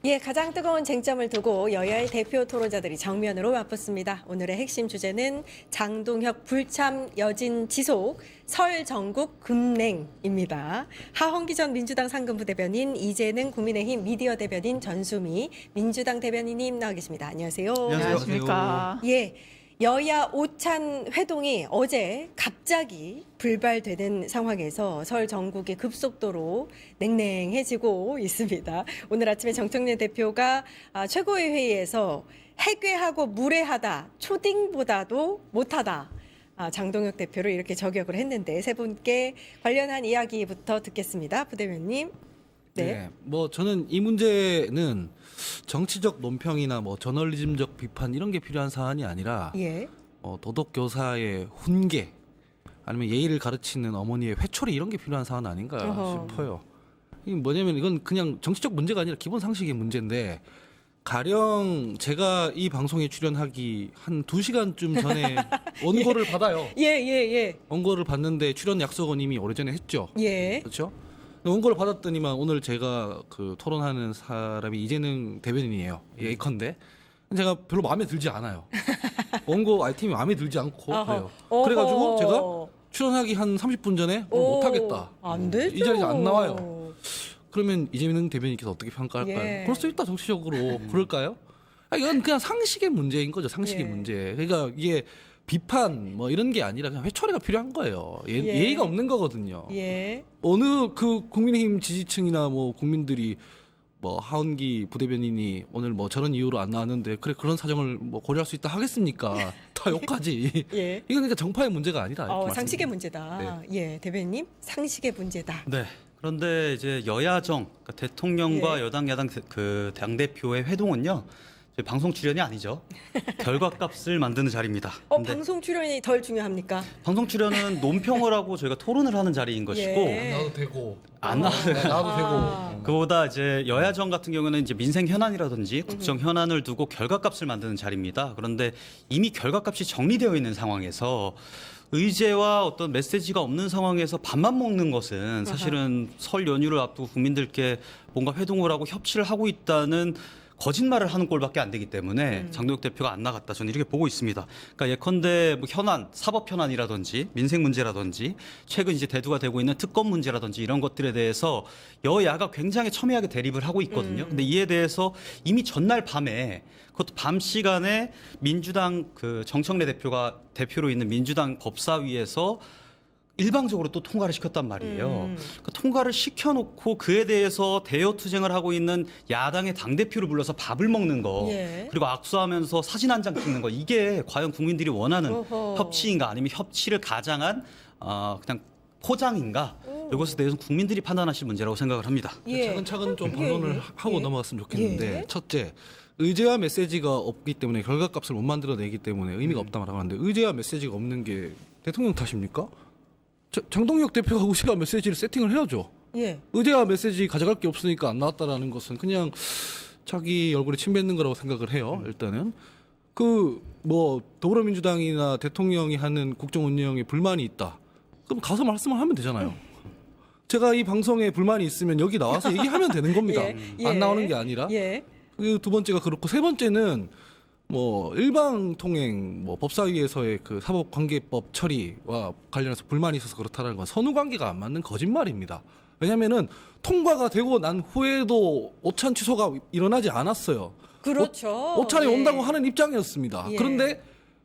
예, 가장 뜨거운 쟁점을 두고 여야의 대표 토론자들이 정면으로 맞붙습니다. 오늘의 핵심 주제는 장동혁 불참 여진 지속, 설 전국 급냉입니다. 하헌기 전 민주당 상근부 대변인, 이재능 국민의힘 미디어 대변인, 전수미 민주당 대변인님 나와 계십니다. 안녕하세요. 안녕하십니까. 예. 여야 오찬 회동이 어제 갑자기 불발되는 상황에서 설 전국이 급속도로 냉랭해지고 있습니다. 오늘 아침에 정청래 대표가 최고위 회의에서 해괴하고 무례하다, 초딩보다도 못하다. 장동혁 대표를 이렇게 저격을 했는데 세 분께 관련한 이야기부터 듣겠습니다. 부대변님. 네. 뭐 저는 이 문제는 정치적 논평이나 뭐 저널리즘적 비판 이런 게 필요한 사안이 아니라 예. 도덕 교사의 훈계 아니면 예의를 가르치는 어머니의 회초리 이런 게 필요한 사안 아닌가 어허. 싶어요. 이게 뭐냐면 이건 그냥 정치적 문제가 아니라 기본 상식의 문제인데 가령 제가 이 방송에 출연하기 한 2시간쯤 전에 원고를 받아요. 예. 원고를 받는데 출연 약속은 이미 오래전에 했죠. 예. 그렇죠? 원고를 받았더니만 오늘 제가 그 토론하는 사람이 이재능 대변인이에요. 예컨대 제가 별로 마음에 들지 않아요. 원고 아이템이 마음에 들지 않고 어허. 그래요. 어허. 그래가지고 제가 출연하기 한 30분 전에 못하겠다. 안 되죠. 이 자리에 안 나와요. 그러면 이재명 대변인께서 어떻게 평가할까요? 예. 그럴 수 있다 정치적으로. 그럴까요? 이건 그냥 상식의 문제인 거죠. 상식의 예. 문제. 그러니까 이게 비판 뭐 이런 게 아니라 그냥 회초리가 필요한 거예요. 예. 예의가 없는 거거든요. 예. 어느 그 국민의힘 지지층이나 뭐 국민들이 뭐 하헌기 부대변인이 오늘 뭐 저런 이유로 안 나왔는데 그래 그런 사정을 뭐 고려할 수 있다 하겠습니까? 다 욕하지. 예. 이건 그러니까 정파의 문제가 아니다. 이렇게 상식의 말씀드립니다. 문제다. 예, 대변인님, 상식의 문제다. 네. 그런데 이제 여야정, 그러니까 대통령과 예. 여당 야당 그 당대표의 회동은요. 저희 방송 출연이 아니죠. 결과값을 만드는 자리입니다. 근데 방송 출연이 덜 중요합니까? 방송 출연은 논평을 하고 저희가 토론을 하는 자리인 것이고 예. 나도 되고 안 나와도 나도 아. 되고. 그보다 이제 여야정 같은 경우는 이제 민생 현안이라든지 국정 현안을 두고 결과값을 만드는 자리입니다. 그런데 이미 결과값이 정리되어 있는 상황에서 의제와 어떤 메시지가 없는 상황에서 밥만 먹는 것은 사실은 설 연휴를 앞두고 국민들께 뭔가 회동을 하고 협치를 하고 있다는 거짓말을 하는 꼴밖에 안 되기 때문에 장동혁 대표가 안 나갔다. 저는 이렇게 보고 있습니다. 그러니까 예컨대 뭐 현안, 사법 현안이라든지 민생 문제라든지 최근 이제 대두가 되고 있는 특검 문제라든지 이런 것들에 대해서 여야가 굉장히 첨예하게 대립을 하고 있거든요. 근데 이에 대해서 이미 전날 밤에 그것도 밤 시간에 민주당 그 정청래 대표가 대표로 있는 민주당 법사위에서 일방적으로 또 통과를 시켰단 말이에요. 그 통과를 시켜놓고 그에 대해서 대여투쟁을 하고 있는 야당의 당대표를 불러서 밥을 먹는 거 예. 그리고 악수하면서 사진 한 장 찍는 거 이게 과연 국민들이 원하는 어허. 협치인가 아니면 협치를 가장한 그냥 포장인가 이것에 대해서는 국민들이 판단하실 문제라고 생각을 합니다. 예. 차근차근 좀 예, 반론을 예. 하고 예. 넘어갔으면 좋겠는데 예. 첫째 의제와 메시지가 없기 때문에 결과값을 못 만들어내기 때문에 의미가 없다고 하는데 의제와 메시지가 없는 게 대통령 탓입니까? 장동혁 대표가 의제와 메시지를 세팅을 해야죠. 예. 의제와 메시지 가져갈 게 없으니까 안 나왔다라는 것은 그냥 자기 얼굴에 침 뱉는 거라고 생각을 해요. 일단은 그 뭐 더불어민주당이나 대통령이 하는 국정 운영에 불만이 있다. 그럼 가서 말씀을 하면 되잖아요. 제가 이 방송에 불만이 있으면 여기 나와서 얘기하면 되는 겁니다. 예. 안 나오는 게 아니라. 예. 그 두 번째가 그렇고 세 번째는 뭐 일방 통행 뭐 법사위에서의 그 사법관계법 처리와 관련해서 불만이 있어서 그렇다는 건 선후 관계가 안 맞는 거짓말입니다. 왜냐하면은 통과가 되고 난 후에도 오찬 취소가 일어나지 않았어요. 그렇죠. 오찬이 예. 온다고 하는 입장이었습니다. 예. 그런데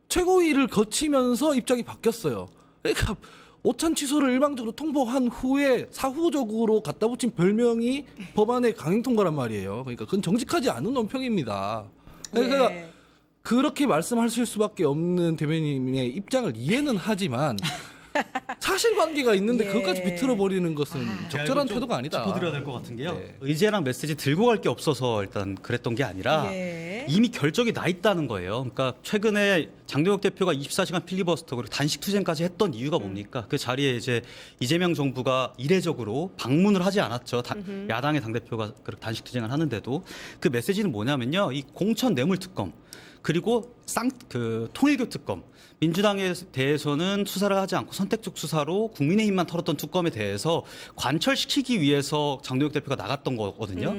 최고위를 거치면서 입장이 바뀌었어요. 그러니까 오찬 취소를 일방적으로 통보한 후에 사후적으로 갖다 붙인 별명이 법안의 강행 통과란 말이에요. 그러니까 그건 정직하지 않은 논평입니다. 그러니까 예. 그렇게 말씀하실 수밖에 없는 대변인의 입장을 이해는 하지만 사실관계가 있는데 예. 그것까지 비틀어 버리는 것은 적절한 좀 태도가 아니다. 짚어드려야 될 것 같은 게요. 네. 의제랑 메시지 들고 갈 게 없어서 일단 그랬던 게 아니라 예. 이미 결정이 나 있다는 거예요. 그러니까 최근에 장동혁 대표가 24시간 필리버스터 그리고 단식 투쟁까지 했던 이유가 뭡니까? 그 자리에 이제 이재명 정부가 이례적으로 방문을 하지 않았죠. 야당의 당대표가 그렇게 단식 투쟁을 하는데도 그 메시지는 뭐냐면요. 이 공천 뇌물 특검 그리고 통일교 특검. 민주당에 대해서는 수사를 하지 않고 선택적 수사로 국민의힘만 털었던 특검에 대해서 관철시키기 위해서 장동혁 대표가 나갔던 거거든요.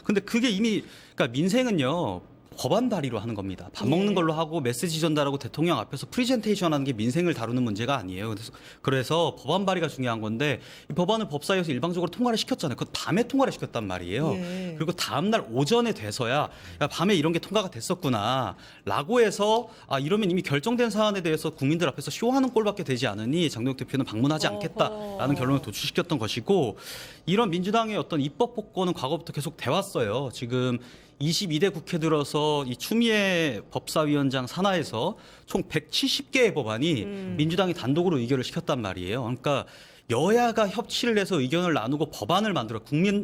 근데 그게 이미 그러니까 민생은요. 법안 발의로 하는 겁니다. 밥 먹는 걸로 하고 메시지 전달하고 대통령 앞에서 프리젠테이션 하는 게 민생을 다루는 문제가 아니에요. 그래서 법안 발의가 중요한 건데 이 법안을 법사위에서 일방적으로 통과를 시켰잖아요. 그 밤에 통과를 시켰단 말이에요. 그리고 다음 날 오전에 돼서야 야, 밤에 이런 게 통과가 됐었구나 라고 해서 이러면 이미 결정된 사안에 대해서 국민들 앞에서 쇼하는 꼴밖에 되지 않으니 장동혁 대표는 방문하지 않겠다라는 결론을 도출시켰던 것이고 이런 민주당의 어떤 입법 폭거는 과거부터 계속 돼 왔어요. 지금 22대 국회 들어서 이 추미애 법사위원장 산하에서 총 170개의 법안이 민주당이 단독으로 의결을 시켰단 말이에요. 그러니까 여야가 협치를 해서 의견을 나누고 법안을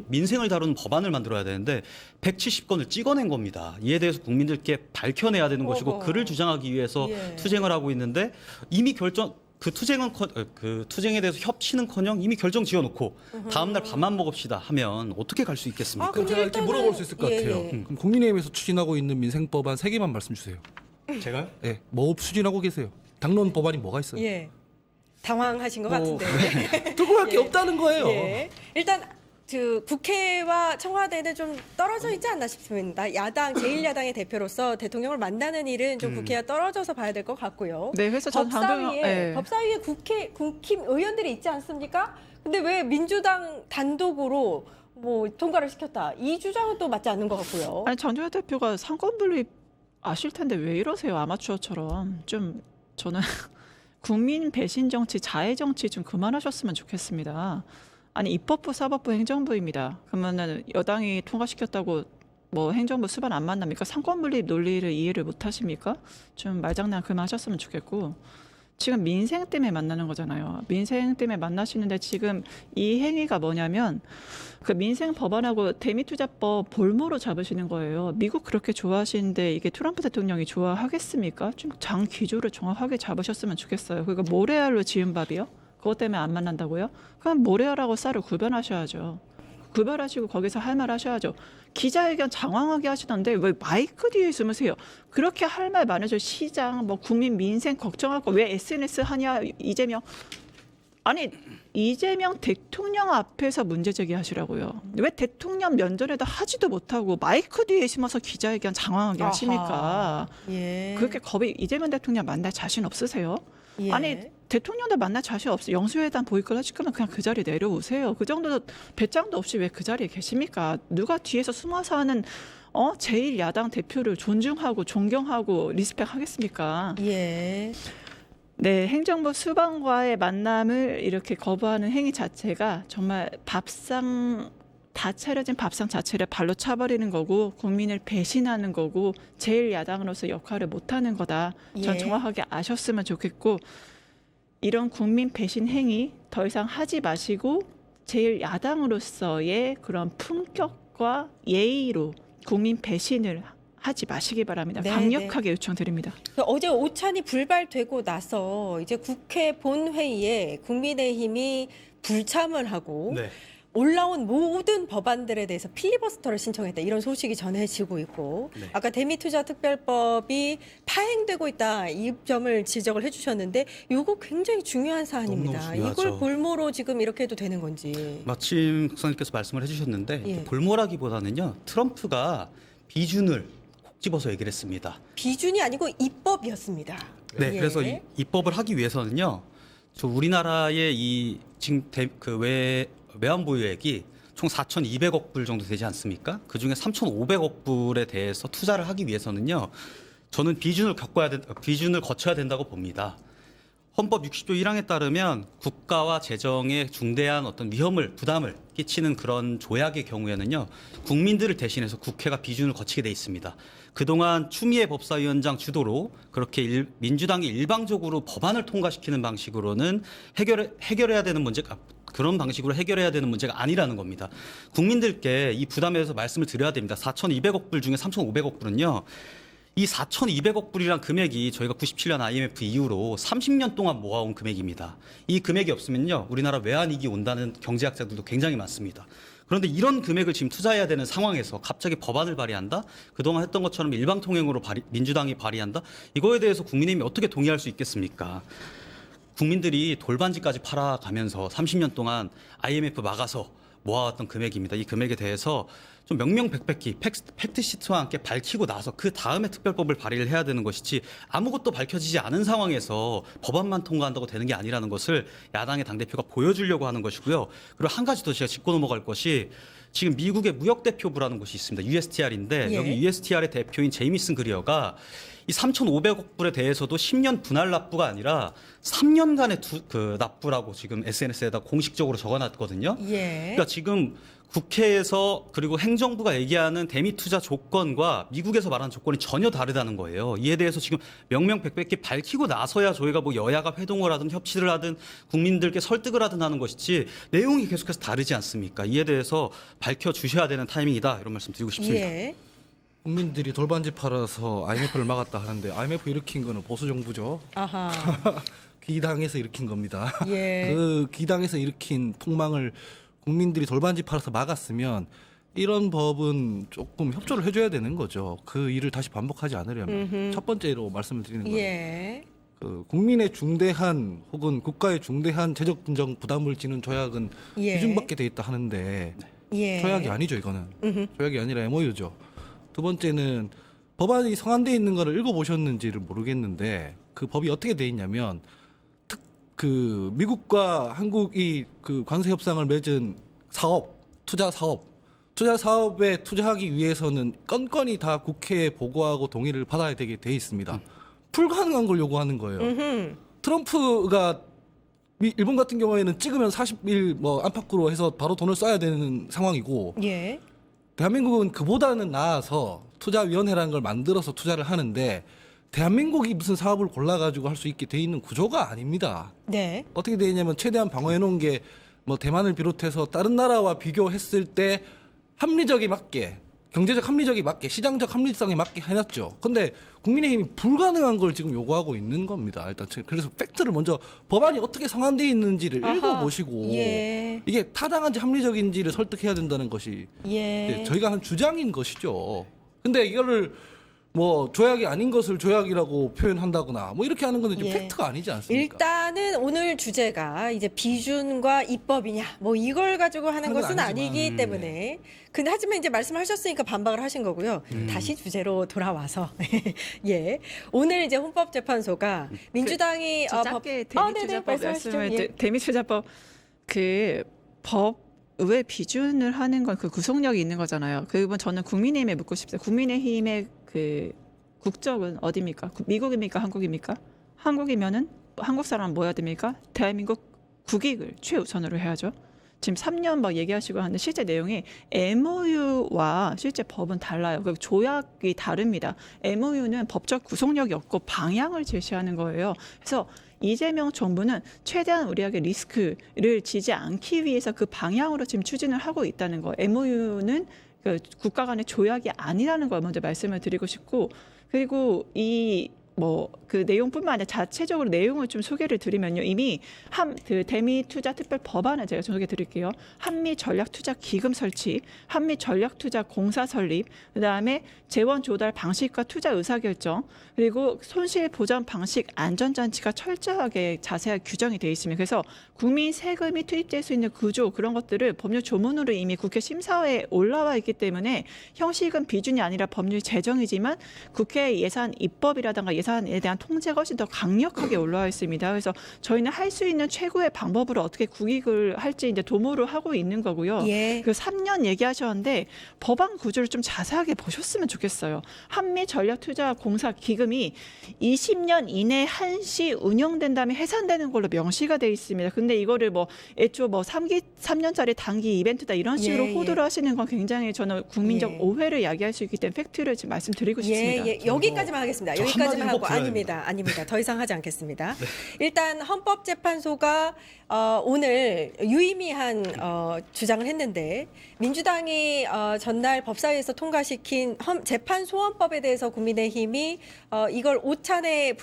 민생을 다루는 법안을 만들어야 되는데 170건을 찍어낸 겁니다. 이에 대해서 국민들께 밝혀내야 되는 것이고 그를 주장하기 위해서 투쟁을 하고 있는데 이미 그 투쟁에 대해서 협치는커녕 이미 결정 지어놓고 다음 날 밥만 먹읍시다 하면 어떻게 갈 수 있겠습니까? 그럼 제가 이렇게 물어볼 수 있을 것 같아요. 그럼 국민의힘에서 추진하고 있는 민생법안 3개만 말씀 주세요. 제가요? 네, 뭐 추진하고 계세요? 당론 법안이 뭐가 있어요? 예. 당황하신 것 같은데. 조그맣게 없다는 거예요. 예. 일단 그 국회와 청와대는 좀 떨어져 있지 않나 싶습니다. 제1야당의 대표로서 대통령을 만나는 일은 좀 국회와 떨어져서 봐야 될 것 같고요. 네, 그래서 전 법사위에 국힘 의원들이 있지 않습니까? 근데 왜 민주당 단독으로 뭐 통과를 시켰다? 이 주장은 또 맞지 않는 것 같고요. 아니 장동혁 대표가 상권 분립 아실 텐데 왜 이러세요? 아마추어처럼 좀 저는 국민 배신 정치, 자해 정치 좀 그만하셨으면 좋겠습니다. 아니 입법부, 사법부, 행정부입니다. 그러면은 여당이 통과시켰다고 뭐 행정부 수반 안 만납니까? 상권 분립 논리를 이해를 못 하십니까? 좀 말장난 그만하셨으면 좋겠고 지금 민생 때문에 만나는 거잖아요. 민생 때문에 만나시는데 지금 이 행위가 뭐냐면 그 민생 법안하고 대미투자법 볼모로 잡으시는 거예요. 미국 그렇게 좋아하시는데 이게 트럼프 대통령이 좋아하겠습니까? 좀 장 기조를 정확하게 잡으셨으면 좋겠어요. 그리고 모래알로 지은 밥이요? 그것 때문에 안 만난다고요? 그럼 모래알하고 쌀을 구별하셔야죠. 구별하시고 거기서 할 말 하셔야죠. 기자회견 장황하게 하시던데 왜 마이크 뒤에 숨으세요? 그렇게 할 말 많으죠. 시장, 뭐 국민 민생 걱정하고 왜 SNS 하냐 이재명. 아니 이재명 대통령 앞에서 문제 제기하시라고요. 왜 대통령 면전에도 하지도 못하고 마이크 뒤에 숨어서 기자회견 장황하게 하십니까? 예. 그렇게 겁이 이재명 대통령 만날 자신 없으세요? 예. 아니 대통령도 만날 자신 없어. 영수회담 보이콧 하실 거면 그냥 그 자리에 내려오세요. 그 정도 배짱도 없이 왜 그 자리에 계십니까? 누가 뒤에서 숨어서 하는 제1야당 대표를 존중하고 존경하고 리스펙하겠습니까? 예. 네, 행정부 수반과의 만남을 이렇게 거부하는 행위 자체가 정말 다 차려진 밥상 자체를 발로 차버리는 거고 국민을 배신하는 거고 제1야당으로서 역할을 못하는 거다. 전 예. 정확하게 아셨으면 좋겠고 이런 국민 배신 행위 더 이상 하지 마시고 제1야당으로서의 그런 품격과 예의로 국민 배신을 하지 마시기 바랍니다. 네, 강력하게 요청드립니다. 어제 오찬이 불발되고 나서 이제 국회 본회의에 국민의힘이 불참을 하고 네. 올라온 모든 법안들에 대해서 필리버스터를 신청했다. 이런 소식이 전해지고 있고 네. 아까 대미투자특별법이 파행되고 있다. 이 점을 지적을 해주셨는데 이거 굉장히 중요한 사안입니다. 너무너무 중요하죠. 이걸 볼모로 지금 이렇게 해도 되는 건지. 마침 국장님께서 말씀을 해주셨는데 예. 볼모라기보다는요 트럼프가 비준을 콕 집어서 얘기를 했습니다. 비준이 아니고 입법이었습니다. 네, 예. 그래서 입법을 하기 위해서는요, 우리나라의 이 지금 외환보유액이 총 4,200억 불 정도 되지 않습니까? 그 중에 3,500억 불에 대해서 투자를 하기 위해서는요, 저는 비준을 거쳐야 된다고 봅니다. 헌법 60조 1항에 따르면 국가와 재정에 중대한 어떤 부담을 끼치는 그런 조약의 경우에는요, 국민들을 대신해서 국회가 비준을 거치게 돼 있습니다. 그동안 추미애 법사위원장 주도로 그렇게 민주당이 일방적으로 법안을 통과시키는 방식으로는 해결해야 되는 문제가 그런 방식으로 해결해야 되는 문제가 아니라는 겁니다. 국민들께 이 부담에 대해서 말씀을 드려야 됩니다. 4,200억 불 중에 3,500억 불은요. 이 4,200억 불이란 금액이 저희가 97년 IMF 이후로 30년 동안 모아온 금액입니다. 이 금액이 없으면요, 우리나라 외환위기 온다는 경제학자들도 굉장히 많습니다. 그런데 이런 금액을 지금 투자해야 되는 상황에서 갑자기 법안을 발의한다? 그동안 했던 것처럼 일방통행으로 민주당이 발의한다? 이거에 대해서 국민의힘이 어떻게 동의할 수 있겠습니까? 국민들이 돌반지까지 팔아가면서 30년 동안 IMF 막아서 모아왔던 금액입니다. 이 금액에 대해서 좀 명명백백히 팩트시트와 함께 밝히고 나서 그 다음에 특별법을 발의를 해야 되는 것이지 아무것도 밝혀지지 않은 상황에서 법안만 통과한다고 되는 게 아니라는 것을 야당의 당대표가 보여주려고 하는 것이고요. 그리고 한 가지 더 제가 짚고 넘어갈 것이 지금 미국의 무역대표부라는 곳이 있습니다. USTR인데 예. 여기 USTR의 대표인 제이미슨 그리어가 이 3,500억 불에 대해서도 10년 분할 납부가 아니라 3년간의 납부라고 지금 SNS에다 공식적으로 적어놨거든요. 예. 그러니까 지금 국회에서 그리고 행정부가 얘기하는 대미 투자 조건과 미국에서 말하는 조건이 전혀 다르다는 거예요. 이에 대해서 지금 명명백백히 밝히고 나서야 저희가 뭐 여야가 회동을 하든 협치를 하든 국민들께 설득을 하든 하는 것이지 내용이 계속해서 다르지 않습니까? 이에 대해서 밝혀주셔야 되는 타이밍이다 이런 말씀 드리고 싶습니다. 예. 국민들이 돌반지 팔아서 IMF를 막았다 하는데 IMF 일으킨 거는 보수 정부죠. 아하. 기당에서 일으킨 겁니다. 예. 그 기당에서 일으킨 폭망을 국민들이 돌반지 팔아서 막았으면 이런 법은 조금 협조를 해줘야 되는 거죠. 그 일을 다시 반복하지 않으려면 첫 번째로 말씀을 드리는 거예요. 예. 그 국민의 중대한 혹은 국가의 중대한 재정 분정 부담을 지는 조약은 예. 기준받게 돼 있다 하는데 예. 조약이 아니죠 이거는. 조약이 아니라 MOU죠. 두 번째는 법안이 성안돼 있는 거를 읽어보셨는지를 모르겠는데 그 법이 어떻게 돼 있냐면 그 미국과 한국이 그 관세 협상을 맺은 투자 사업에 투자하기 위해서는 건건이 다 국회에 보고하고 동의를 받아야 되게 돼 있습니다. 불가능한 걸 요구하는 거예요. 트럼프가 일본 같은 경우에는 찍으면 40일 뭐 안팎으로 해서 바로 돈을 써야 되는 상황이고 예. 대한민국은 그보다는 나아서 투자위원회라는 걸 만들어서 투자를 하는데 대한민국이 무슨 사업을 골라가지고 할 수 있게 돼 있는 구조가 아닙니다. 네. 어떻게 돼 있냐면 최대한 방어해 놓은 게 뭐 대만을 비롯해서 다른 나라와 비교했을 때 합리적이 맞게 경제적 합리적이 맞게 시장적 합리성에 맞게 해놨죠. 근데 국민의힘이 불가능한 걸 지금 요구하고 있는 겁니다. 일단 그래서 팩트를 먼저 법안이 어떻게 성안돼 있는지를 아하. 읽어보시고 예. 이게 타당한지 합리적인지를 설득해야 된다는 것이 예. 저희가 한 주장인 것이죠. 근데 이거를 뭐 조약이 아닌 것을 조약이라고 표현한다거나 뭐 이렇게 하는 거는 좀 예. 팩트가 아니지 않습니까? 일단은 오늘 주제가 이제 비준과 입법이냐 뭐 이걸 가지고 하는 그건 것은 아니지만, 아니기 때문에 근데 하지만 이제 말씀하셨으니까 반박을 하신 거고요. 다시 주제로 돌아와서 예 오늘 이제 헌법재판소가 민주당이 짧게 네네, 대미투자법 말씀하시죠. 말씀을 예. 대미투자법 그 법 왜 비준을 하는 건 그 구속력이 있는 거잖아요. 그건 저는 국민의힘에 묻고 싶어요. 국민의힘의 그 국적은 어디입니까? 미국입니까? 한국입니까? 한국이면은 한국 사람 뭐 해야 됩니까? 대한민국 국익을 최우선으로 해야죠. 지금 3년 막 얘기하시고 하는데 실제 내용이 MOU와 실제 법은 달라요. 그 조약이 다릅니다. MOU는 법적 구속력이 없고 방향을 제시하는 거예요. 그래서 이재명 정부는 최대한 우리에게 리스크를 지지 않기 위해서 그 방향으로 지금 추진을 하고 있다는 거. MOU는 그 국가 간의 조약이 아니라는 걸 먼저 말씀을 드리고 싶고, 그리고 이 그 내용뿐만 아니라 자체적으로 내용을 좀 소개를 드리면요. 이미 그 대미 투자 특별 법안을 제가 소개해 드릴게요. 한미 전략 투자 기금 설치, 한미 전략 투자 공사 설립, 그다음에 재원 조달 방식과 투자 의사 결정, 그리고 손실 보전 방식 안전 장치가 철저하게 자세하게 규정이 되어 있습니다. 그래서 국민 세금이 투입될 수 있는 구조 그런 것들을 법률 조문으로 이미 국회 심사에 올라와 있기 때문에 형식은 비준이 아니라 법률 제정이지만 국회 예산 입법이라든가 예산에 대한 통제가 훨씬 더 강력하게 올라와 있습니다. 그래서 저희는 할 수 있는 최고의 방법으로 어떻게 국익을 할지 이제 도모를 하고 있는 거고요. 예. 그 3년 얘기하셨는데 법안 구조를 좀 자세하게 보셨으면 좋겠어요. 한미 전략 투자 공사 기금이 20년 이내 한시 운영된 다음에 해산되는 걸로 명시가 돼 있습니다. 근데 이거를 뭐 애초 3년짜리 단기 이벤트다 이런 식으로 예, 호도를 하시는 건 굉장히 저는 국민적 예. 오해를 야기할 수 있기 때문에 팩트를 지금 말씀드리고 싶습니다. 예, 예. 여기까지만 하겠습니다. 저 여기까지만 한마디 하고 아니라고 들어야 아닙니다. 더 이상 하지 않겠습니다. 일단 헌법재판소가 오늘 유의미한 주장을 했는데 민주당이 전날 법사위에서 통과시킨 재판소원법에 대해서 국민의힘이 이걸 오찬을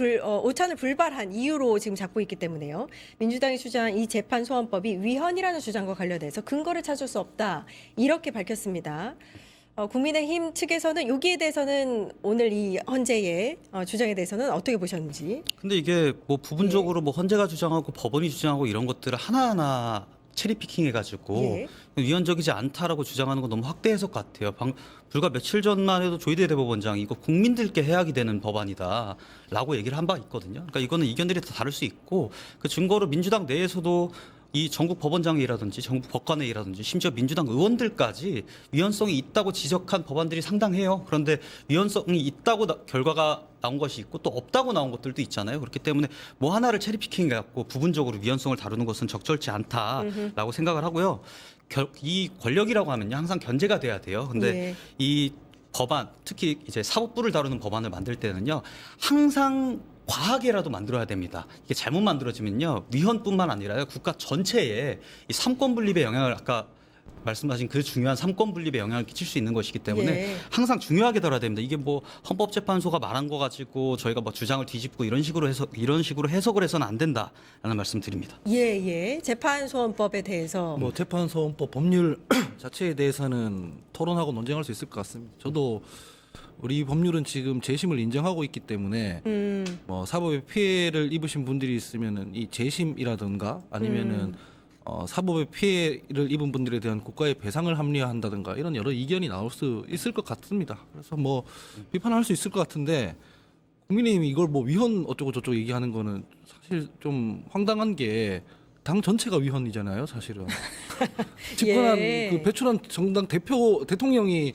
불발한 이유로 지금 잡고 있기 때문에요. 민주당이 주장한 이 재판소원법이 위헌이라는 주장과 관련해서 근거를 찾을 수 없다 이렇게 밝혔습니다. 국민의힘 측에서는 여기에 대해서는 오늘 이 헌재의 주장에 대해서는 어떻게 보셨는지. 근데 이게 뭐 부분적으로 뭐 헌재가 주장하고 법원이 주장하고 이런 것들을 하나하나 체리피킹 해가지고 예. 위헌적이지 않다라고 주장하는 건 너무 확대 해석 같아요. 불과 며칠 전만 해도 조희대 대법원장이 이거 국민들께 해악이 되는 법안이다라고 얘기를 한 바 있거든요. 그러니까 이거는 의견들이 다 다를 수 있고 그 증거로 민주당 내에서도 이 전국 법원장이라든지 전국 법관회의라든지 심지어 민주당 의원들까지 위헌성이 있다고 지적한 법안들이 상당해요. 그런데 위헌성이 있다고 결과가 나온 것이 있고 또 없다고 나온 것들도 있잖아요. 그렇기 때문에 뭐 하나를 체리피킹 해갖고 부분적으로 위헌성을 다루는 것은 적절치 않다라고 생각을 하고요. 이 권력이라고 하면요 항상 견제가 돼야 돼요. 근데 예. 이 법안 특히 이제 사법부를 다루는 법안을 만들 때는요 항상 과하게라도 만들어야 됩니다. 이게 잘못 만들어지면요 위헌뿐만 아니라요 국가 전체에 이 삼권 분립의 영향을 아까 말씀하신 그 중요한 삼권 분립의 영향을 끼칠 수 있는 것이기 때문에 예. 항상 중요하게 다뤄야 됩니다. 이게 뭐 헌법재판소가 말한 거 가지고 저희가 뭐 주장을 뒤집고 이런 식으로 해석을 해서는 안 된다라는 말씀드립니다. 예. 재판소원법에 대해서 뭐 재판소원법 법률 자체에 대해서는 토론하고 논쟁할 수 있을 것 같습니다. 저도 우리 법률은 지금 재심을 인정하고 있기 때문에 뭐 사법의 피해를 입으신 분들이 있으면은 이 재심이라든가 아니면은 사법의 피해를 입은 분들에 대한 국가의 배상을 합리화한다든가 이런 여러 이견이 나올 수 있을 것 같습니다. 그래서 뭐 비판할 수 있을 것 같은데 국민의힘이 이걸 뭐 위헌 어쩌고 저쩌고 얘기하는 거는 사실 좀 황당한 게 당 전체가 위헌이잖아요, 사실은. 집권한 예. 그 배출한 정당 대통령이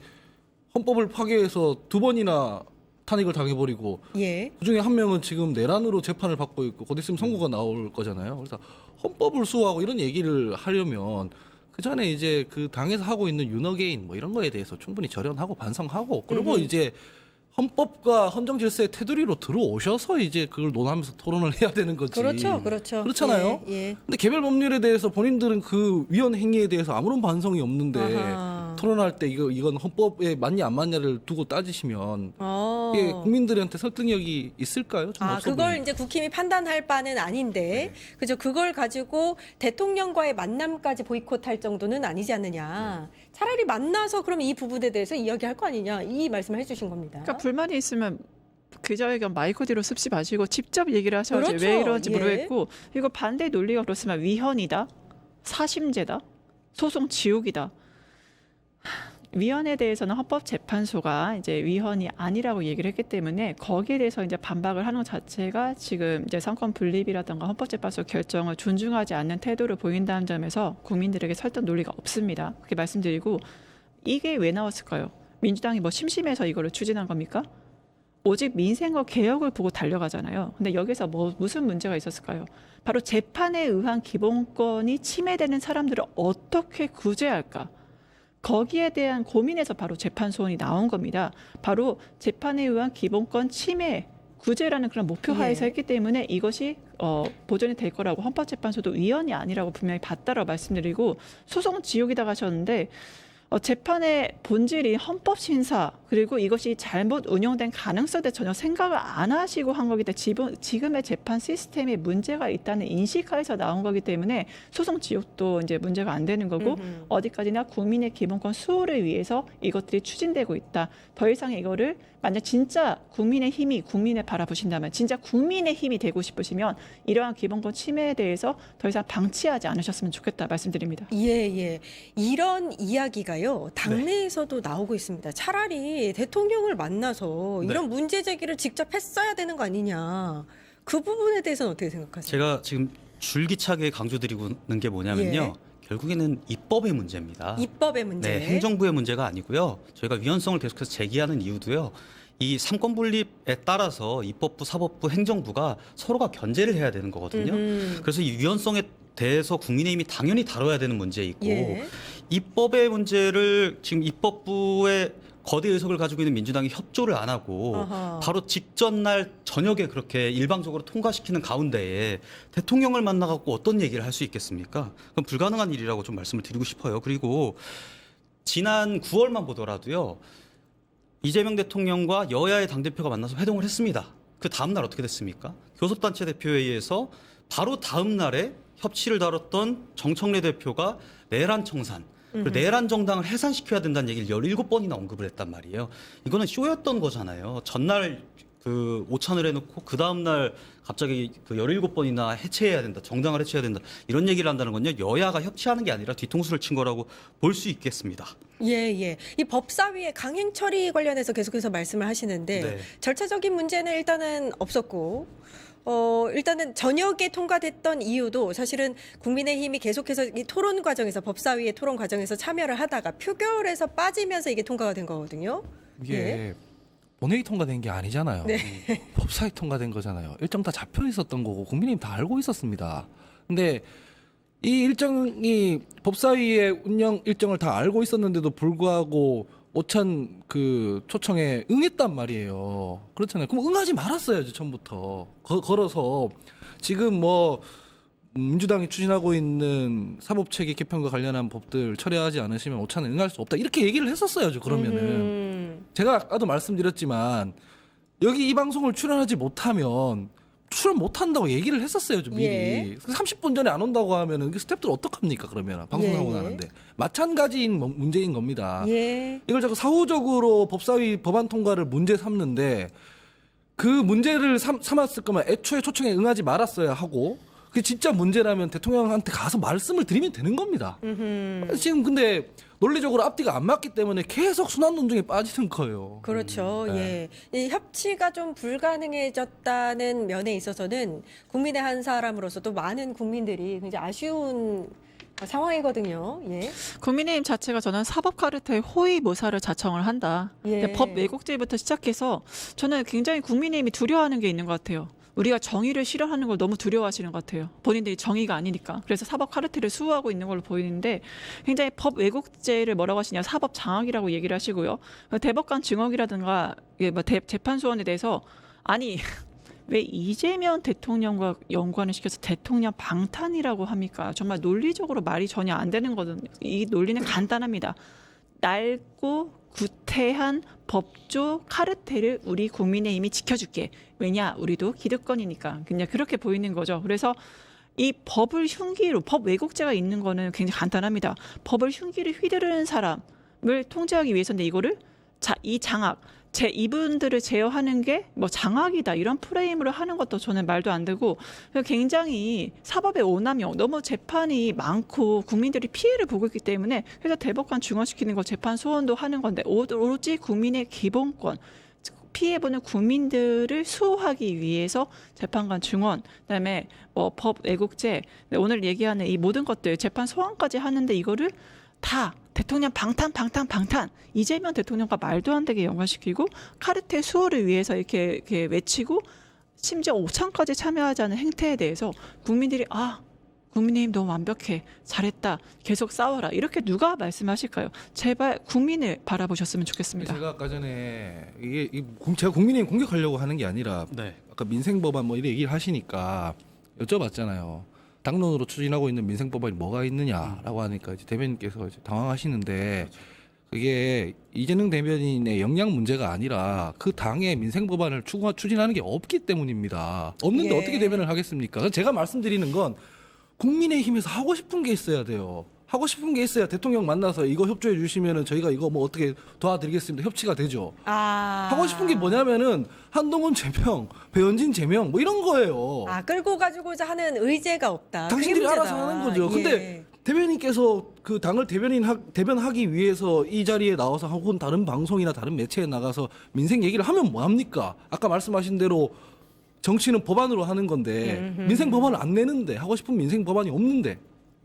헌법을 파괴해서 2번이나 탄핵을 당해버리고 예. 그중에 한 명은 지금 내란으로 재판을 받고 있고 곧 있으면 선고가 나올 거잖아요. 그래서 헌법을 수호하고 이런 얘기를 하려면 그 전에 이제 그 당에서 하고 있는 윤허개인 뭐 이런 거에 대해서 충분히 절연하고 반성하고 그리고 이제 헌법과 헌정 질서의 테두리로 들어오셔서 이제 그걸 논하면서 토론을 해야 되는 거지. 그렇죠. 그렇잖아요. 예. 근데 개별 법률에 대해서 본인들은 그 위헌 행위에 대해서 아무런 반성이 없는데 아하. 토론할 때 이건 헌법에 맞냐 안 맞냐를 두고 따지시면 이게 국민들한테 설득력이 있을까요? 저는 없어 그걸 보입니다. 이제 국힘이 판단할 바는 아닌데, 그죠? 그걸 가지고 대통령과의 만남까지 보이콧할 정도는 아니지 않느냐. 차라리 만나서 그럼 이 부분에 대해서 이야기할 거 아니냐. 이 말씀을 해주신 겁니다. 그러니까 불만이 있으면 기자회견 마이크 뒤로 습시 마시고 직접 얘기를 하셔야지 그렇죠. 왜 이런지 예. 모르겠고 이거 반대 논리가 그렇지만 위헌이다, 사심제다, 소송 지옥이다. 위헌에 대해서는 헌법재판소가 이제 위헌이 아니라고 얘기를 했기 때문에 거기에 대해서 이제 반박을 하는 것 자체가 지금 이제 삼권 분립이라든가 헌법재판소 결정을 존중하지 않는 태도를 보인다는 점에서 국민들에게 설득 논리가 없습니다. 그렇게 말씀드리고 이게 왜 나왔을까요? 민주당이 뭐 심심해서 이거를 추진한 겁니까? 오직 민생과 개혁을 보고 달려가잖아요. 근데 여기서 무슨 문제가 있었을까요? 바로 재판에 의한 기본권이 침해되는 사람들을 어떻게 구제할까? 거기에 대한 고민에서 바로 재판소원이 나온 겁니다. 바로 재판에 의한 기본권 침해, 구제라는 그런 목표 하에서 했기 때문에 이것이 보존이 될 거라고 헌법재판소도 위헌이 아니라고 분명히 봤다라고 말씀드리고 소송 지옥이다 하셨는데 재판의 본질이 헌법심사 그리고 이것이 잘못 운영된 가능성에 대해 전혀 생각을 안 하시고 한 거기 때문에 지금의 재판 시스템에 문제가 있다는 인식하에서 나온 거기 때문에 소송 지옥도 이제 문제가 안 되는 거고 어디까지나 국민의 기본권 수호를 위해서 이것들이 추진되고 있다. 더 이상 이거를 만약 진짜 국민의 힘이 국민을 바라보신다면 진짜 국민의 힘이 되고 싶으시면 이러한 기본권 침해에 대해서 더 이상 방치하지 않으셨으면 좋겠다 말씀드립니다. 예. 이런 이야기가요. 당내에서도 나오고 있습니다. 차라리 대통령을 만나서 이런 문제 제기를 직접 했어야 되는 거 아니냐. 그 부분에 대해서는 어떻게 생각하세요? 제가 지금 줄기차게 강조드리고 있는 게 뭐냐면요. 결국에는 입법의 문제입니다. 입법의 문제. 네, 행정부의 문제가 아니고요. 저희가 위헌성을 계속해서 제기하는 이유도요. 이 삼권 분립에 따라서 입법부, 사법부, 행정부가 서로가 견제를 해야 되는 거거든요. 그래서 이 위헌성에 대해서 국민의힘이 당연히 다뤄야 되는 문제이고 입법의 문제를 지금 입법부의 거대 의석을 가지고 있는 민주당이 협조를 안 하고 어허. 바로 직전 날 저녁에 그렇게 일방적으로 통과시키는 가운데에 대통령을 만나갖고 어떤 얘기를 할 수 있겠습니까? 그건 불가능한 일이라고 좀 말씀을 드리고 싶어요. 그리고 지난 9월만 보더라도요. 이재명 대통령과 여야의 당대표가 만나서 회동을 했습니다. 그 다음 날 어떻게 됐습니까? 교섭단체 대표회의에서 바로 다음 날에 협치를 다뤘던 정청래 대표가 내란 청산, 그리고 내란 정당을 해산시켜야 된다는 얘기를 17번이나 언급을 했단 말이에요. 이거는 쇼였던 거잖아요. 전날 그 오찬을 해놓고 그 다음날 갑자기 그 17번이나 해체해야 된다, 정당을 해체해야 된다 이런 얘기를 한다는 건요. 여야가 협치하는 게 아니라 뒤통수를 친 거라고 볼 수 있겠습니다. 예. 이 법사위의 강행 처리 관련해서 계속해서 말씀을 하시는데 네. 절차적인 문제는 일단은 없었고 일단은 저녁에 통과됐던 이유도 사실은 국민의힘이 계속해서 이 토론 과정에서 법사위의 토론 과정에서 참여를 하다가 표결에서 빠지면서 이게 통과가 된 거거든요. 이게 예. 본회의 통과된 게 아니잖아요. 네. 법사위 통과된 거잖아요. 일정 다 잡혀 있었던 거고 국민의힘 다 알고 있었습니다. 근데 이 일정이 법사위의 운영 일정을 다 알고 있었는데도 불구하고 오찬 그 초청에 응했단 말이에요. 그렇잖아요. 그럼 응하지 말았어야죠, 처음부터. 걸어서 지금 뭐 민주당이 추진하고 있는 사법체계 개편과 관련한 법들 처리하지 않으시면 오찬에 응할 수 없다. 이렇게 얘기를 했었어야죠. 그러면은 제가 아까도 말씀드렸지만 여기 이 방송을 출연하지 못하면 출연 못한다고 얘기를 했었어요, 좀 미리. 예. 30분 전에 안 온다고 하면은 스태프들 어떡합니까, 그러면 방송하고 예. 나는데 마찬가지인 문제인 겁니다. 예. 이걸 자꾸 사후적으로 법사위 법안 통과를 문제 삼는데 그 문제를 삼았을 거면 애초에 초청에 응하지 말았어야 하고 그게 진짜 문제라면 대통령한테 가서 말씀을 드리면 되는 겁니다. 지금 근데 논리적으로 앞뒤가 안 맞기 때문에 계속 순환 논쟁에 빠지는 거예요. 그렇죠. 네. 예. 이 협치가 좀 불가능해졌다는 면에 있어서는 국민의 한 사람으로서도 많은 국민들이 굉장히 아쉬운 상황이거든요. 예. 국민의힘 자체가 저는 사법 카르텔 호의 모사를 자청을 한다. 예. 근데 법 왜곡죄부터 시작해서 저는 굉장히 국민의힘이 두려워하는 게 있는 것 같아요. 우리가 정의를 실현하는 걸 너무 두려워하시는 것 같아요. 본인들이 정의가 아니니까. 그래서 사법 카르텔을 수호하고 있는 걸로 보이는데 굉장히 법 왜곡죄를 뭐라고 하시냐 사법 장악이라고 얘기를 하시고요. 대법관 증언이라든가 뭐 재판소원에 대해서 아니 왜 이재명 대통령과 연관을 시켜서 대통령 방탄이라고 합니까? 정말 논리적으로 말이 전혀 안 되는 거거든요. 이 논리는 간단합니다. 낡고 구태한 법조 카르텔을 우리 국민의힘이 지켜줄게. 왜냐? 우리도 기득권이니까. 그냥 그렇게 보이는 거죠. 그래서 이 법을 흉기로 법 왜곡죄가 있는 거는 굉장히 간단합니다. 법을 흉기를 휘두르는 사람을 통제하기 위해서인데 이거를 이 장악 이분들을 제어하는 게 뭐 장악이다 이런 프레임으로 하는 것도 저는 말도 안 되고 굉장히 사법의 오남용 너무 재판이 많고 국민들이 피해를 보고 있기 때문에 그래서 대법관 중원시키는 거 재판 소원도 하는 건데 오로지 국민의 기본권 피해보는 국민들을 수호하기 위해서 재판관 중원 그다음에 뭐 법 왜곡죄 오늘 얘기하는 이 모든 것들 재판 소원까지 하는데 이거를 다 대통령 방탄 이재명 대통령과 말도 안 되게 연관시키고 카르텔 수호를 위해서 이렇게 외치고 심지어 오찬까지 참여하자는 행태에 대해서 국민들이 국민의힘 너무 완벽해 잘했다 계속 싸워라 이렇게 누가 말씀하실까요? 제발 국민을 바라보셨으면 좋겠습니다. 제가 아까 전에 제가 국민의힘 공격하려고 하는 게 아니라 네. 아까 민생법안 뭐 이런 얘기를 하시니까 여쭤봤잖아요. 당론으로 추진하고 있는 민생법안이 뭐가 있느냐라고 하니까 이제 대변인께서 이제 당황하시는데 그게 이재명 대변인의 역량 문제가 아니라 그 당의 민생법안을 추진하는 게 없기 때문입니다. 없는데 예. 어떻게 대변을 하겠습니까? 그래서 제가 말씀드리는 건 국민의힘에서 하고 싶은 게 있어야 돼요. 하고 싶은 게 있어야 대통령 만나서 이거 협조해 주시면은 저희가 이거 뭐 어떻게 도와드리겠습니다. 협치가 되죠. 하고 싶은 게 뭐냐면은 한동훈 제명, 배현진 제명 뭐 이런 거예요. 끌고 가지고자 하는 의제가 없다. 당신들이 그게 알아서 문제다. 하는 거죠. 근데 예. 대변인께서 그 당을 대변하기 위해서 이 자리에 나와서 혹은 다른 방송이나 다른 매체에 나가서 민생 얘기를 하면 뭐 합니까? 아까 말씀하신 대로 정치는 법안으로 하는 건데 민생 법안을 안 내는데 하고 싶은 민생 법안이 없는데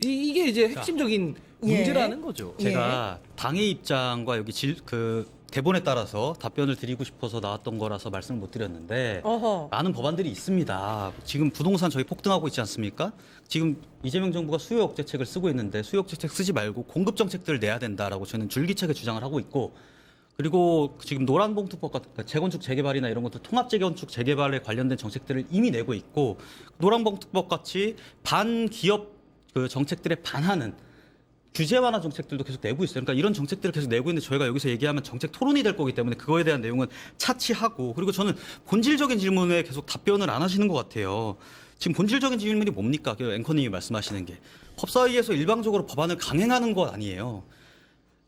이게 이제 핵심적인 예. 문제라는 거죠. 제가 당의 입장과 여기 그 대본에 따라서 답변을 드리고 싶어서 나왔던 거라서 말씀을 못 드렸는데 어허. 많은 법안들이 있습니다. 지금 부동산 저희 폭등하고 있지 않습니까? 지금 이재명 정부가 수요 억제책을 쓰고 있는데 수요 억제책 쓰지 말고 공급 정책들을 내야 된다라고 저는 줄기차게 주장을 하고 있고 그리고 지금 노란봉투법 같은 재건축 재개발이나 이런 것도 통합 재건축 재개발에 관련된 정책들을 이미 내고 있고 노란봉투법 같이 반기업 그 정책들에 반하는 규제 완화 정책들도 계속 내고 있어요. 그러니까 이런 정책들을 계속 내고 있는데 저희가 여기서 얘기하면 정책 토론이 될 거기 때문에 그거에 대한 내용은 차치하고 그리고 저는 본질적인 질문에 계속 답변을 안 하시는 것 같아요. 지금 본질적인 질문이 뭡니까? 그 앵커님이 말씀하시는 게 법사위에서 일방적으로 법안을 강행하는 것 아니에요.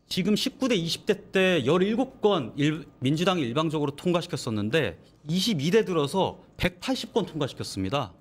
지금 19대 20대 때 17건 민주당이 일방적으로 통과시켰었는데 22대 들어서 180건 통과시켰습니다.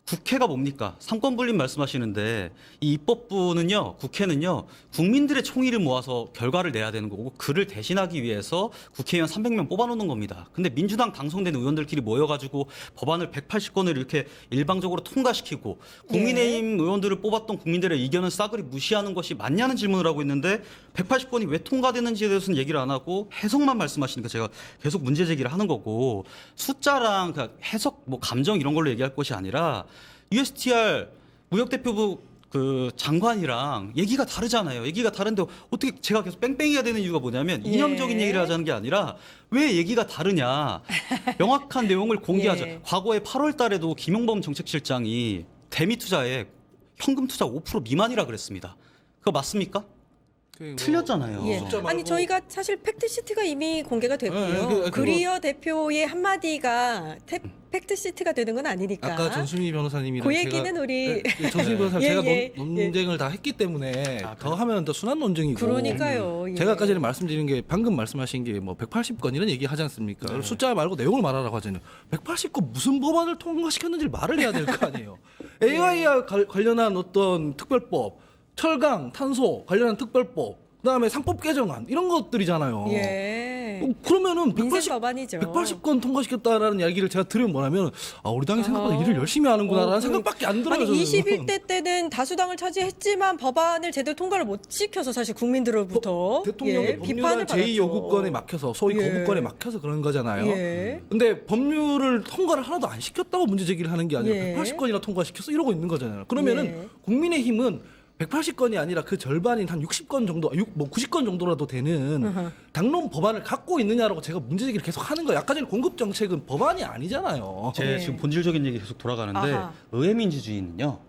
국회가 뭡니까? 삼권 분립 말씀하시는데 이 입법부는요, 국회는요, 국민들의 총의를 모아서 결과를 내야 되는 거고 그를 대신하기 위해서 국회의원 300명 뽑아놓는 겁니다. 근데 민주당 당선된 의원들끼리 모여가지고 법안을 180건을 이렇게 일방적으로 통과시키고 국민의힘 의원들을 뽑았던 국민들의 의견은 싸그리 무시하는 것이 맞냐는 질문을 하고 있는데 180건이 왜 통과되는지에 대해서는 얘기를 안 하고 해석만 말씀하시니까 제가 계속 문제 제기를 하는 거고 숫자랑 해석, 뭐 감정 이런 걸로 얘기할 것이 아니라 USTR 무역대표부 그 장관이랑 얘기가 다르잖아요. 얘기가 다른데 어떻게 제가 계속 뺑뺑이가 되는 이유가 뭐냐면 이념적인 얘기를 하자는 게 아니라 왜 얘기가 다르냐. 명확한 내용을 공개하자. 과거에 8월 달에도 김용범 정책실장이 대미 투자에 현금 투자 5% 미만이라 그랬습니다. 그거 맞습니까? 틀렸잖아요. 예. 아니 저희가 사실 팩트시트가 이미 공개가 됐고요. 그리어 대표의 한마디가 팩트시트가 되는 건 아니니까. 아까 전수미 변호사님이랑 그 얘기는 우리 전수미 변호사 제가 예. 논쟁을 다 했기 때문에 더 하면 더 순한 논쟁이고. 그러니까요. 예. 제가 아까 전에 말씀드린 게 방금 말씀하신 게 뭐 180건 이런 얘기 하지 않습니까? 숫자 말고 내용을 말하라고 하잖아요. 180건 무슨 법안을 통과시켰는지 말을 해야 될 거 아니에요. AI와 관련한 어떤 특별법, 철강, 탄소 관련한 특별법, 그다음에 상법 개정안 이런 것들이잖아요. 예. 그러면은 민생 법안이죠. 180건 통과시켰다라는 이야기를 제가 들으면 뭐냐면 우리 당이 생각보다 일을 열심히 하는구나라는 생각밖에 안 들어요. 아니 저는. 21대 때는 다수당을 차지했지만 법안을 제대로 통과를 못 시켜서 사실 국민들로부터 대통령의 비판을 법률안 받았죠. 제2요구권에 막혀서 소위 예. 거부권에 막혀서 그런 거잖아요. 예. 근데 법률을 통과를 하나도 안 시켰다고 문제 제기를 하는 게 아니라 예. 180건이나 통과시켜서 이러고 있는 거잖아요. 그러면은 예. 국민의힘은 180건이 아니라 그 절반인 한 60건 정도, 뭐 90건 정도라도 되는 당론 법안을 갖고 있느냐라고 제가 문제 제기를 계속 하는 거예요. 아까 전에 공급 정책은 법안이 아니잖아요. 제 네. 지금 본질적인 얘기 계속 돌아가는데 아하. 의회민주주의는요.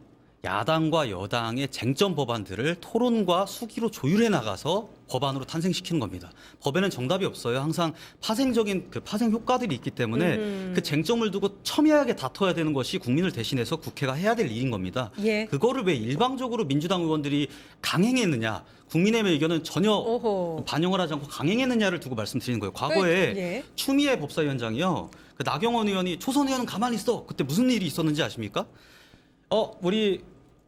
야당과 여당의 쟁점 법안들을 토론과 수기로 조율해 나가서 법안으로 탄생시키는 겁니다. 법에는 정답이 없어요. 항상 파생적인 그 파생 효과들이 있기 때문에 그 쟁점을 두고 첨예하게 다퉈야 되는 것이 국민을 대신해서 국회가 해야 될 일인 겁니다. 예. 그거를 왜 일방적으로 민주당 의원들이 강행했느냐, 국민의힘의 의견은 전혀 오호. 반영을 하지 않고 강행했느냐를 두고 말씀드리는 거예요. 과거에 예. 추미애 법사위원장이요, 그 나경원 의원이 초선 의원은 가만히 있어. 그때 무슨 일이 있었는지 아십니까? 우리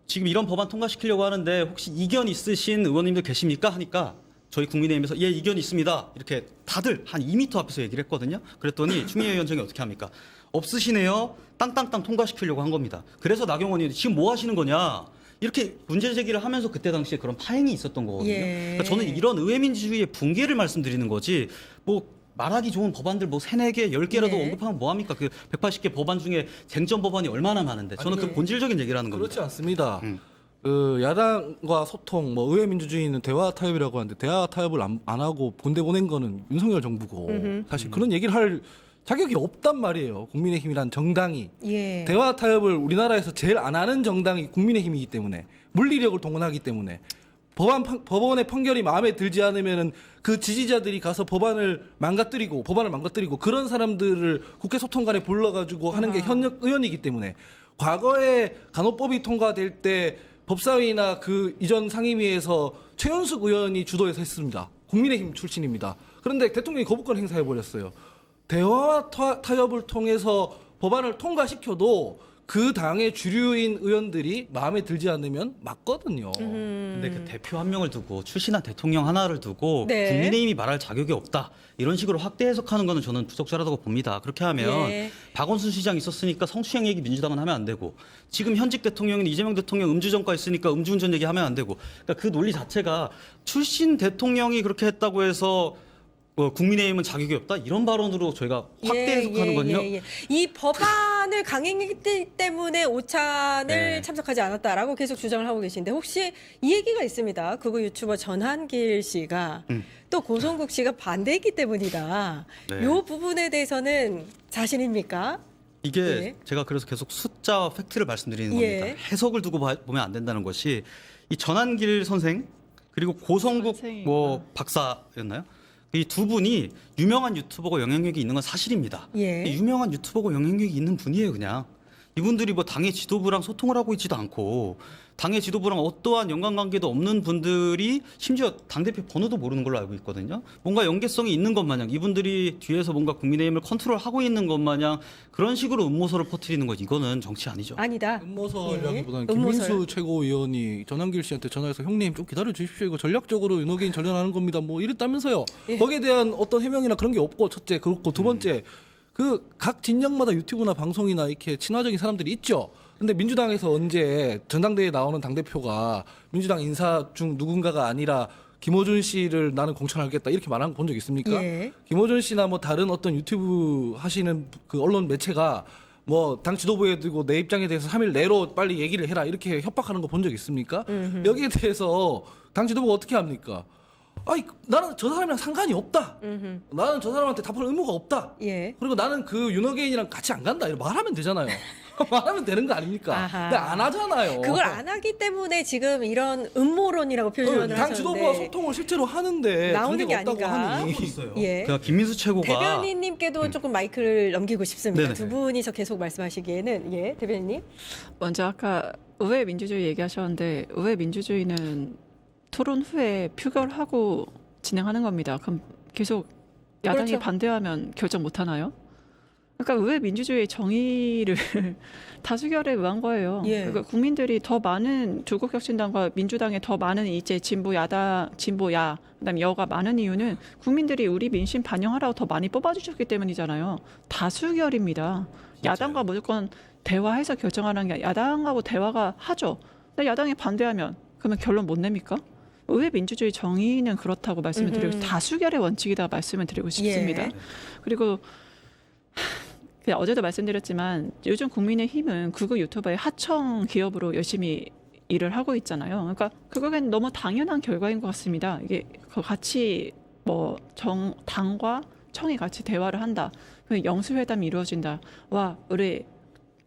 지금 이런 법안 통과시키려고 하는데 혹시 이견 있으신 의원님들 계십니까? 하니까 저희 국민의힘에서 예, 이견 있습니다. 이렇게 다들 한 2m 앞에서 얘기를 했거든요. 그랬더니 추미애 위원장이 어떻게 합니까? 없으시네요. 땅땅땅 통과시키려고 한 겁니다. 그래서 나경원 의원이 지금 뭐 하시는 거냐? 이렇게 문제 제기를 하면서 그때 당시에 그런 파행이 있었던 거거든요. 예. 그러니까 저는 이런 의회민주주의의 붕괴를 말씀드리는 거지 뭐 말하기 좋은 법안들 뭐 3, 4개, 10개라도 네. 언급하면 뭐합니까? 그 180개 법안 중에 쟁점 법안이 얼마나 많은데 저는 아니, 그 본질적인 얘기를 하는 겁니다. 그렇지 않습니다. 그 야당과 소통, 뭐 의회 민주주의는 대화 타협이라고 하는데 대화 타협을 안 하고 본대 보낸 거는 윤석열 정부고 사실 그런 얘기를 할 자격이 없단 말이에요. 국민의힘이란 정당이 예. 대화 타협을 우리나라에서 제일 안 하는 정당이 국민의힘이기 때문에 물리력을 동원하기 때문에 법원의 판결이 마음에 들지 않으면은 그 지지자들이 가서 법안을 망가뜨리고 그런 사람들을 국회 소통관에 불러가지고 하는 게 현역 의원이기 때문에 과거에 간호법이 통과될 때 법사위나 그 이전 상임위에서 최현숙 의원이 주도해서 했습니다. 국민의힘 출신입니다. 그런데 대통령이 거부권 행사해버렸어요. 대화와 타협을 통해서 법안을 통과시켜도 그 당의 주류인 의원들이 마음에 들지 않으면 맞거든요. 근데 그 대표 한 명을 두고 출신한 대통령 하나를 두고 네. 국민의힘이 말할 자격이 없다. 이런 식으로 확대 해석하는 거는 저는 부적절하다고 봅니다. 그렇게 하면 예. 박원순 시장 있었으니까 성추행 얘기 민주당은 하면 안 되고 지금 현직 대통령인 이재명 대통령 음주전과 있으니까 음주운전 얘기하면 안 되고 그러니까 그 논리 자체가 출신 대통령이 그렇게 했다고 해서 국민의힘은 자격이 없다 이런 발언으로 저희가 확대 해석하는 건요. 이 법안을 강행했기 때문에 오찬을 네. 참석하지 않았다라고 계속 주장을 하고 계신데 혹시 이 얘기가 있습니다. 극우 유튜버 전한길 씨가 또 고성국 씨가 반대했기 때문이다. 네. 이 부분에 대해서는 자신입니까? 이게 예. 제가 그래서 계속 숫자와 팩트를 말씀드리는 예. 겁니다. 해석을 두고 보면 안 된다는 것이 이 전한길 선생 그리고 고성국 선생이구나. 박사였나요? 이 두 분이 유명한 유튜버고 영향력이 있는 건 사실입니다. 예. 유명한 유튜버고 영향력이 있는 분이에요, 그냥. 이분들이 뭐 당의 지도부랑 소통을 하고 있지도 않고 당의 지도부랑 어떠한 연관관계도 없는 분들이 심지어 당대표 번호도 모르는 걸로 알고 있거든요. 뭔가 연계성이 있는 것 마냥 이분들이 뒤에서 뭔가 국민의힘을 컨트롤하고 있는 것 마냥 그런 식으로 음모설을 퍼뜨리는 것 이거는 정치 아니죠. 아니다. 음모설이라기보다는 예. 김민수 음모설. 최고위원이 전한길 씨한테 전화해서 형님 좀 기다려 주십시오. 이거 전략적으로 윤호개인 전련하는 겁니다. 뭐 이랬다면서요. 예. 거기에 대한 어떤 해명이나 그런 게 없고 첫째 그렇고 두 번째 그 각 진영마다 유튜브나 방송이나 이렇게 친화적인 사람들이 있죠. 근데 민주당에서 언제 전당대회에 나오는 당대표가 민주당 인사 중 누군가가 아니라 김어준 씨를 나는 공천하겠다 이렇게 말한 거 본 적 있습니까? 예. 김어준 씨나 뭐 다른 어떤 유튜브 하시는 그 언론 매체가 뭐 당 지도부에 두고 내 입장에 대해서 3일 내로 빨리 얘기를 해라 이렇게 협박하는 거 본 적 있습니까? 여기에 대해서 당 지도부가 어떻게 합니까? 아니 나는 저 사람이랑 상관이 없다. 나는 저 사람한테 답할 의무가 없다. 예. 그리고 나는 그 윤호개인이랑 같이 안 간다. 이렇게 말하면 되잖아요. 말하면 되는 거 아닙니까? 아하. 근데 안 하잖아요. 그걸 안 하기 때문에 지금 이런 음모론이라고 표현을 당 하셨는데 지도부와 소통을 실제로 하는데 나오는 게 관계가 없다고 아닌가. 하니. 예. 그러니까 김민수 최고가 대변인님께도 조금 마이크를 넘기고 싶습니다. 네네. 두 분이서 계속 말씀하시기에는 예, 대변인님. 먼저 아까 의회 민주주의 얘기하셨는데 의회 민주주의는 토론 후에 표결하고 진행하는 겁니다. 그럼 계속 야당이 그렇죠. 반대하면 결정 못 하나요? 그러니까 의회 민주주의의 정의를 다수결에 의한 거예요. 예. 그러니까 국민들이 더 많은 조국혁신당과 민주당에 더 많은 이제 진보 야당, 진보야, 그다음 여가 많은 이유는 국민들이 우리 민심 반영하라고 더 많이 뽑아주셨기 때문이잖아요. 다수결입니다. 야당과 무조건 대화해서 결정하는 게 야당하고 대화가 하죠. 근데 야당이 반대하면 그러면 결론 못 냅니까? 의회 민주주의 정의는 그렇다고 말씀을 드리고 다수결의 원칙이다 말씀을 드리고 싶습니다. 예. 그리고 그냥 어제도 말씀드렸지만 요즘 국민의힘은 극우 유튜버의 하청 기업으로 열심히 일을 하고 있잖아요. 그러니까 그거는 너무 당연한 결과인 것 같습니다. 이게 같이 뭐 당과 청이 같이 대화를 한다. 영수회담이 이루어진다. 와, 우리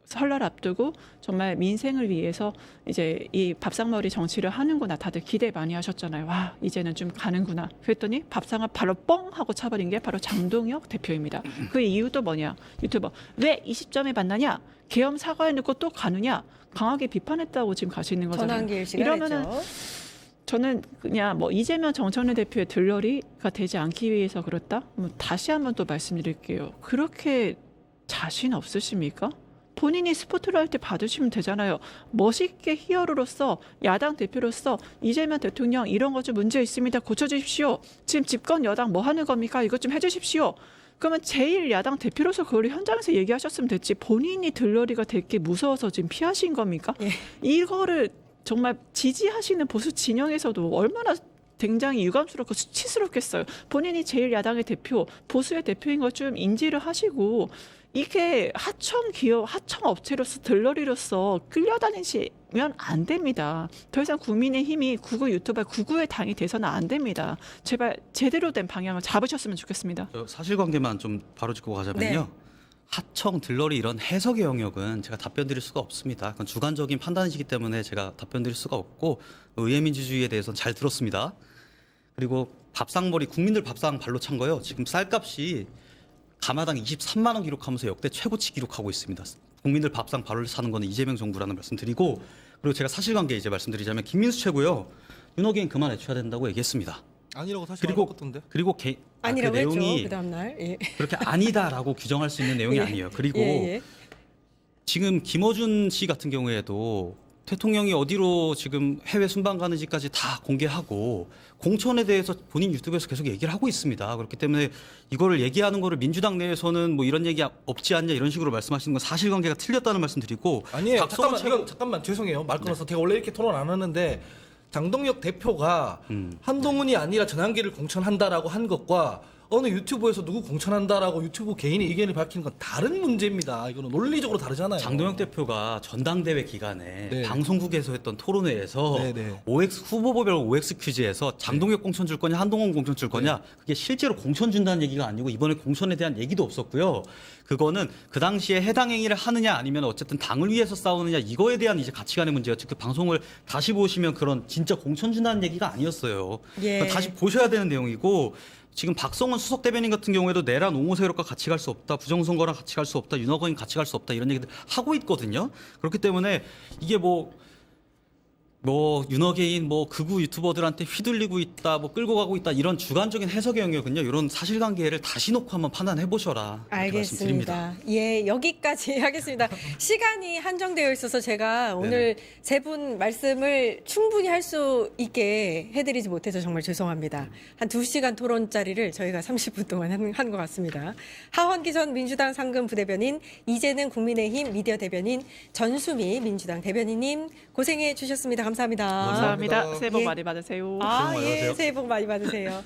설날 앞두고 정말 민생을 위해서 이제 이 밥상머리 정치를 하는구나. 다들 기대 많이 하셨잖아요. 와, 이제는 좀 가는구나. 그랬더니 밥상을 바로 뻥 하고 차버린 게 바로 장동혁 대표입니다. 그 이유도 뭐냐? 유튜버 왜 이 시점에 만나냐? 계엄 사과해 놓고 또 가느냐? 강하게 비판했다고 지금 가시는 거잖아요. 전한길 씨가 이러면은 했죠. 저는 그냥 뭐 이재명 정청래 대표의 들러리가 되지 않기 위해서 그렇다? 다시 한번 또 말씀드릴게요. 그렇게 자신 없으십니까? 본인이 스포트라이트 받으시면 되잖아요. 멋있게 히어로로서 야당 대표로서 이재명 대통령 이런 거 좀 문제 있습니다. 고쳐주십시오. 지금 집권 여당 뭐 하는 겁니까? 이것 좀 해주십시오. 그러면 제일 야당 대표로서 그걸 현장에서 얘기하셨으면 됐지. 본인이 들러리가 될 게 무서워서 지금 피하신 겁니까? 예. 이거를 정말 지지하시는 보수 진영에서도 얼마나 굉장히 유감스럽고 수치스럽겠어요. 본인이 제일 야당의 대표, 보수의 대표인 걸 좀 인지를 하시고 이게 하청 기업, 하청 업체로서 들러리로서 끌려다니시면 안 됩니다. 더 이상 국민의힘이 극우 유튜버, 극우의 당이 돼서는 안 됩니다. 제발 제대로 된 방향을 잡으셨으면 좋겠습니다. 사실관계만 좀 바로 짚고 가자면요. 네. 하청, 들러리 이런 해석의 영역은 제가 답변 드릴 수가 없습니다. 그건 주관적인 판단이시기 때문에 제가 답변 드릴 수가 없고 의회민주주의에 대해서는 잘 들었습니다. 그리고 밥상머리 국민들 밥상 발로 찬 거요. 지금 쌀값이 가마당 23만 원 기록하면서 역대 최고치 기록하고 있습니다. 국민들 밥상 발로 차는 거는 이재명 정부라는 말씀드리고 그리고 제가 사실관계 이제 말씀드리자면 김민수 최고요. 윤호개인 그만 해쳐야 된다고 얘기했습니다. 아니라고 사실 그리고 말했던데. 그리고 아니라고 그 했죠. 내용이 그 다음 날. 예. 그렇게 아니다라고 규정할 수 있는 내용이 예. 아니에요. 그리고 예. 지금 김어준 씨 같은 경우에도 대통령이 어디로 지금 해외 순방 가는지까지 다 공개하고 공천에 대해서 본인 유튜브에서 계속 얘기를 하고 있습니다. 그렇기 때문에 이거를 얘기하는 거를 민주당 내에서는 뭐 이런 얘기 없지 않냐 이런 식으로 말씀하시는 건 사실관계가 틀렸다는 말씀드리고 아니에요. 박성원 잠깐만, 이건 잠깐만 죄송해요. 말 끊어서 제가 원래 이렇게 토론 안 하는데 장동혁 대표가 한동훈이 아니라 전한길을 공천한다라고 한 것과 어느 유튜브에서 누구 공천한다라고 유튜브 개인의 의견을 밝히는 건 다른 문제입니다. 이거는 논리적으로 다르잖아요. 장동혁 대표가 전당대회 기간에 네. 방송국에서 했던 토론회에서 네, 네. OX 후보별 OX 퀴즈에서 장동혁 공천 줄 거냐 한동훈 공천 줄 거냐 그게 실제로 공천 준다는 얘기가 아니고 이번에 공천에 대한 얘기도 없었고요. 그거는 그 당시에 해당 행위를 하느냐 아니면 어쨌든 당을 위해서 싸우느냐 이거에 대한 이제 가치관의 문제였죠. 그 방송을 다시 보시면 그런 진짜 공천 준다는 얘기가 아니었어요. 예. 그러니까 다시 보셔야 되는 내용이고 지금 박성원 수석 대변인 같은 경우에도 내란 옹호 세력과 같이 갈 수 없다, 부정선거랑 같이 갈 수 없다, 윤호건이 같이 갈 수 없다 이런 얘기들 하고 있거든요. 그렇기 때문에 이게 뭐 윤호개인 극우 유튜버들한테 휘둘리고 있다, 끌고 가고 있다 이런 주관적인 해석의 영역은요. 이런 사실관계를 다시 놓고 한번 판단해 보셔라. 이렇게 말씀드립니다. 알겠습니다. 예, 여기까지 하겠습니다. 시간이 한정되어 있어서 제가 오늘 세 분 말씀을 충분히 할 수 있게 해드리지 못해서 정말 죄송합니다. 한 2시간 토론짜리를 저희가 30분 동안 한 것 같습니다. 하원기 전 민주당 상근 부대변인, 이재능 국민의힘 미디어 대변인, 전수미 민주당 대변인님 고생해 주셨습니다. 감사합니다. 감사합니다. 새해 복 예. 많이 받으세요. 예, 새해 복 많이 받으세요.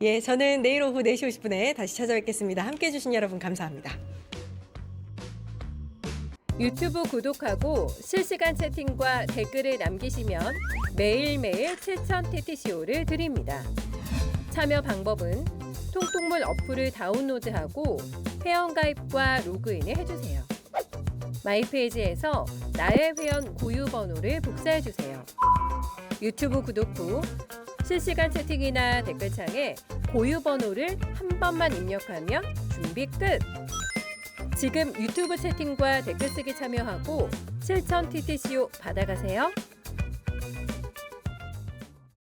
예, 저는 내일 오후 4시 50분에 다시 찾아뵙겠습니다. 함께해 주신 여러분 감사합니다. 유튜브 구독하고 실시간 채팅과 댓글을 남기시면 매일매일 7천 TTCO를 드립니다. 참여 방법은 통통물 어플을 다운로드하고 회원가입과 로그인을 해주세요. 마이페이지에서 나의 회원 고유 번호를 복사해주세요. 유튜브 구독 후 실시간 채팅이나 댓글창에 고유 번호를 한 번만 입력하면 준비 끝! 지금 유튜브 채팅과 댓글 쓰기 참여하고 실천 TTCO 받아가세요.